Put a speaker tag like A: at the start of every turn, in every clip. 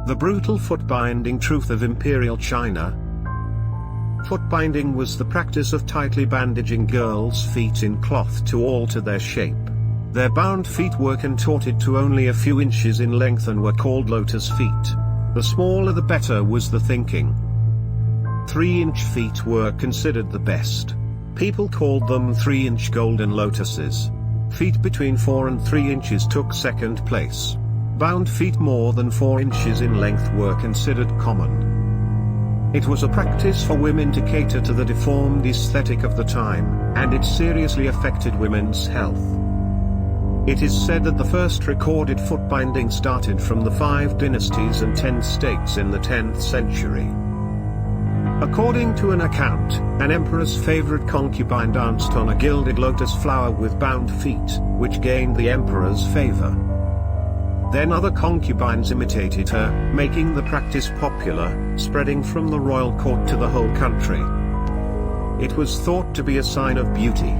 A: The brutal foot-binding truth of Imperial China. Foot-binding was the practice of tightly bandaging girls' feet in cloth to alter their shape. Their bound feet were contorted to only a few inches in length and were called lotus feet. The smaller the better was the thinking. 3-inch feet were considered the best. People called them 3-inch golden lotuses. Feet between 4 and 3 inches took second place. Bound feet more than 4 inches in length were considered common. It was a practice for women to cater to the deformed aesthetic of the time, and it seriously affected women's health. It is said that the first recorded foot-binding started from the 5 dynasties and 10 states in the 10th century. According to an account, an emperor's favorite concubine danced on a gilded lotus flower with bound feet, which gained the emperor's favor. Then other concubines imitated her, making the practice popular, spreading from the royal court to the whole country. It was thought to be a sign of beauty.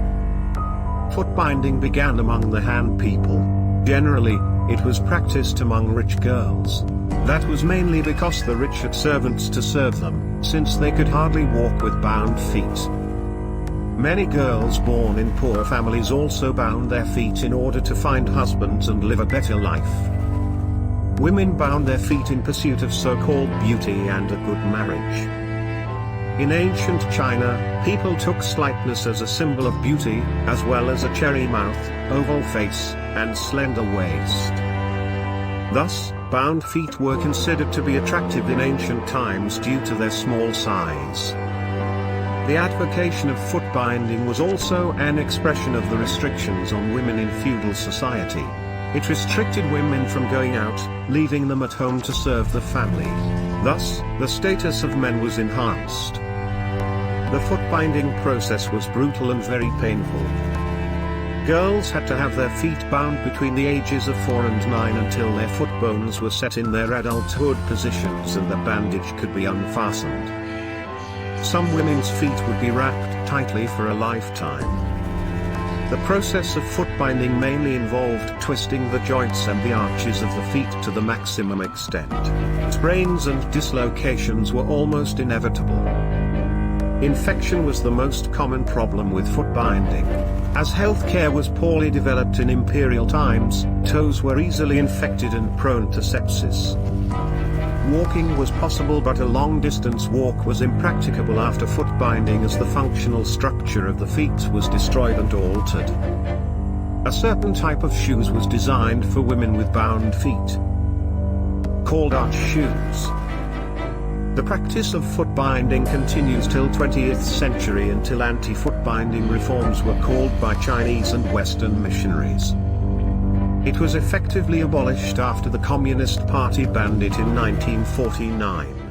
A: Foot-binding began among the Han people. Generally, it was practiced among rich girls. That was mainly because the rich had servants to serve them, since they could hardly walk with bound feet. Many girls born in poor families also bound their feet in order to find husbands and live a better life. Women bound their feet in pursuit of so-called beauty and a good marriage. In ancient China, people took slightness as a symbol of beauty, as well as a cherry mouth, oval face, and slender waist. Thus, bound feet were considered to be attractive in ancient times due to their small size. The advocation of foot-binding was also an expression of the restrictions on women in feudal society. It restricted women from going out, leaving them at home to serve the family. Thus, the status of men was enhanced. The foot-binding process was brutal and very painful. Girls had to have their feet bound between the ages of 4 and 9 until their foot bones were set in their adulthood positions and the bandage could be unfastened. Some women's feet would be wrapped tightly for a lifetime. The process of foot-binding mainly involved twisting the joints and the arches of the feet to the maximum extent. Sprains and dislocations were almost inevitable. Infection was the most common problem with foot-binding. As healthcare was poorly developed in imperial times, toes were easily infected and prone to sepsis. Walking was possible, but a long-distance walk was impracticable after foot-binding, as the functional structure of the feet was destroyed and altered. A certain type of shoes was designed for women with bound feet, called arch shoes. The practice of foot-binding continues till 20th century, until anti-foot-binding reforms were called by Chinese and Western missionaries. It was effectively abolished after the Communist Party banned it in 1949.